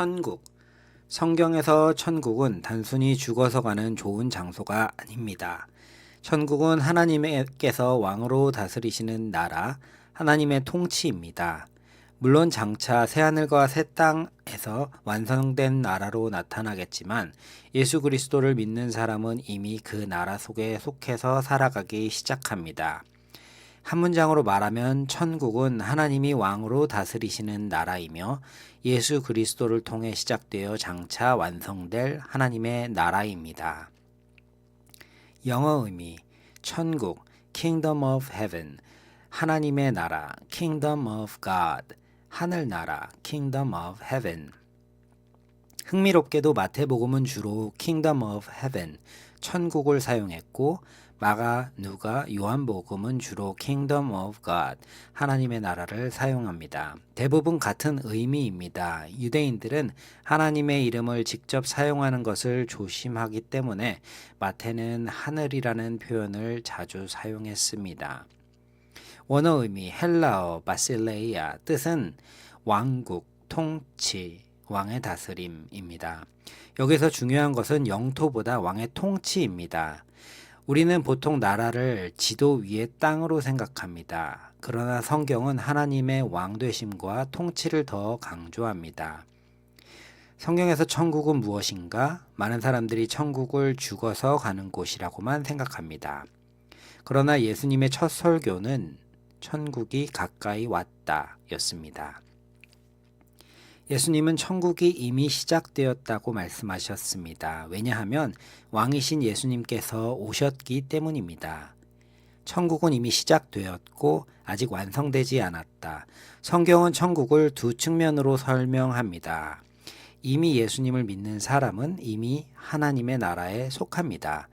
천국. 성경에서 천국은 단순히 죽어서 가는 좋은 장소가 아닙니다. 천국은 하나님께서 왕으로 다스리시는 나라, 하나님의 통치입니다. 물론 장차 새하늘과 새 땅에서 완성된 나라로 나타나겠지만 예수 그리스도를 믿는 사람은 이미 그 나라 속에 속해서 살아가기 시작합니다. 한 문장으로 말하면 천국은 하나님이 왕으로 다스리시는 나라이며 예수 그리스도를 통해 시작되어 장차 완성될 하나님의 나라입니다. 영어 의미 천국 Kingdom of Heaven 하나님의 나라 Kingdom of God 하늘나라 Kingdom of Heaven. 흥미롭게도 마태복음은 주로 Kingdom of Heaven 천국을 사용했고 마가, 누가, 요한복음은 주로 Kingdom of God, 하나님의 나라를 사용합니다. 대부분 같은 의미입니다. 유대인들은 하나님의 이름을 직접 사용하는 것을 조심하기 때문에 마태는 하늘이라는 표현을 자주 사용했습니다. 원어 의미 헬라어 바실레이아 뜻은 왕국, 통치, 왕의 다스림입니다. 여기서 중요한 것은 영토보다 왕의 통치입니다. 우리는 보통 나라를 지도 위의 땅으로 생각합니다. 그러나 성경은 하나님의 왕되심과 통치를 더 강조합니다. 성경에서 천국은 무엇인가? 많은 사람들이 천국을 죽어서 가는 곳이라고만 생각합니다. 그러나 예수님의 첫 설교는 천국이 가까이 왔다 였습니다. 예수님은 천국이 이미 시작되었다고 말씀하셨습니다. 왜냐하면 왕이신 예수님께서 오셨기 때문입니다. 천국은 이미 시작되었고 아직 완성되지 않았다. 성경은 천국을 두 측면으로 설명합니다. 이미 예수님을 믿는 사람은 이미 하나님의 나라에 속합니다.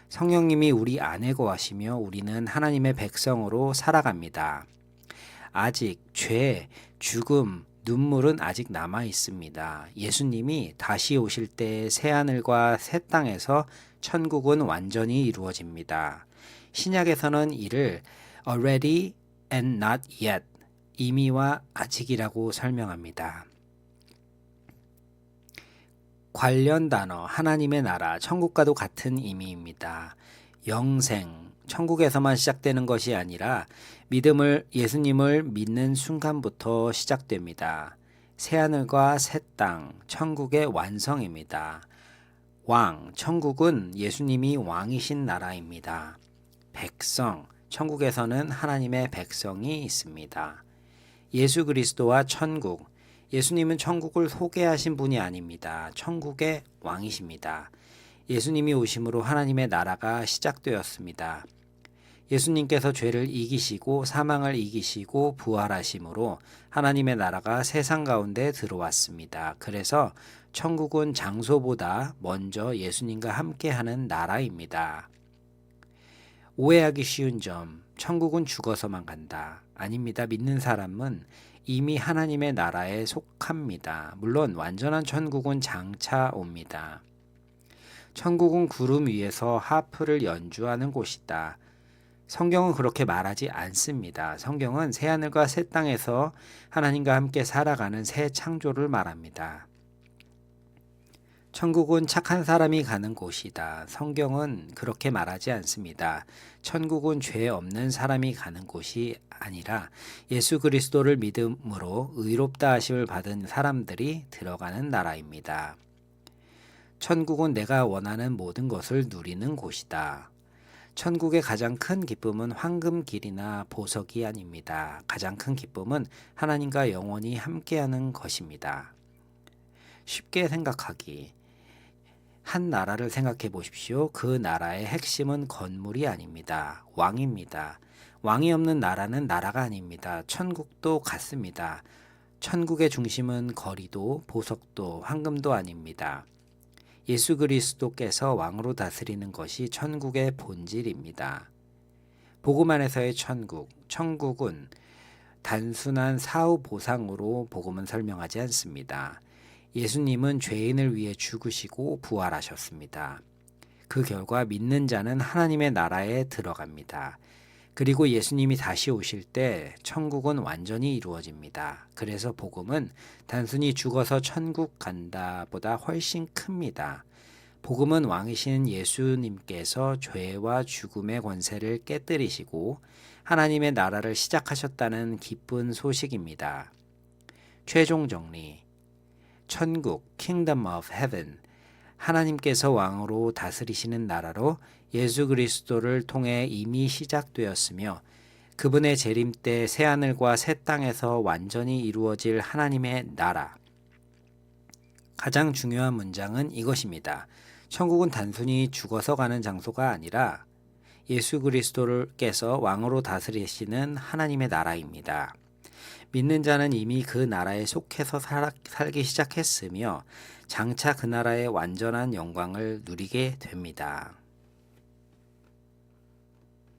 성령님이 우리 안에 거하시며 우리는 하나님의 백성으로 살아갑니다. 아직 죄, 죽음, 눈물은 아직 남아 있습니다. 예수님이 다시 오실 때 새하늘과 새 땅에서 천국은 완전히 이루어집니다. 신약에서는 이를 already and not yet, 이미와 아직이라고 설명합니다. 관련 단어 하나님의 나라, 천국과도 같은 의미입니다. 영생, 천국에서만 시작되는 것이 아니라 예수님을 믿는 순간부터 시작됩니다. 새하늘과 새 땅, 천국의 완성입니다. 왕, 천국은 예수님이 왕이신 나라입니다. 백성, 천국에서는 하나님의 백성이 있습니다. 예수 그리스도와 천국, 예수님은 천국을 소개하신 분이 아닙니다. 천국의 왕이십니다. 예수님이 오심으로 하나님의 나라가 시작되었습니다. 예수님께서 죄를 이기시고 사망을 이기시고 부활하심으로 하나님의 나라가 세상 가운데 들어왔습니다. 그래서 천국은 장소보다 먼저 예수님과 함께하는 나라입니다. 오해하기 쉬운 점, 천국은 죽어서만 간다. 아닙니다. 믿는 사람은 이미 하나님의 나라에 속합니다. 물론 완전한 천국은 장차 옵니다. 천국은 구름 위에서 하프를 연주하는 곳이다. 성경은 그렇게 말하지 않습니다. 성경은 새하늘과 새 땅에서 하나님과 함께 살아가는 새 창조를 말합니다. 천국은 착한 사람이 가는 곳이다. 성경은 그렇게 말하지 않습니다. 천국은 죄 없는 사람이 가는 곳이 아니라 예수 그리스도를 믿음으로 의롭다 하심을 받은 사람들이 들어가는 나라입니다. 천국은 내가 원하는 모든 것을 누리는 곳이다. 천국의 가장 큰 기쁨은 황금길이나 보석이 아닙니다. 가장 큰 기쁨은 하나님과 영원히 함께하는 것입니다. 쉽게 생각하기. 한 나라를 생각해 보십시오. 그 나라의 핵심은 건물이 아닙니다. 왕입니다. 왕이 없는 나라는 나라가 아닙니다. 천국도 같습니다. 천국의 중심은 거리도 보석도 황금도 아닙니다. 예수 그리스도께서 왕으로 다스리는 것이 천국의 본질입니다. 복음 안에서의 천국, 천국은 단순한 사후 보상으로 복음은 설명하지 않습니다. 예수님은 죄인을 위해 죽으시고 부활하셨습니다. 그 결과 믿는 자는 하나님의 나라에 들어갑니다. 그리고 예수님이 다시 오실 때 천국은 완전히 이루어집니다. 그래서 복음은 단순히 죽어서 천국 간다 보다 훨씬 큽니다. 복음은 왕이신 예수님께서 죄와 죽음의 권세를 깨뜨리시고 하나님의 나라를 시작하셨다는 기쁜 소식입니다. 최종 정리. 천국, Kingdom of Heaven. 하나님께서 왕으로 다스리시는 나라로 예수 그리스도를 통해 이미 시작되었으며 그분의 재림 때 새하늘과 새 땅에서 완전히 이루어질 하나님의 나라. 가장 중요한 문장은 이것입니다. 천국은 단순히 죽어서 가는 장소가 아니라 예수 그리스도께서 왕으로 다스리시는 하나님의 나라입니다. 믿는 자는 이미 그 나라에 속해서 살기 시작했으며 장차 그 나라의 완전한 영광을 누리게 됩니다.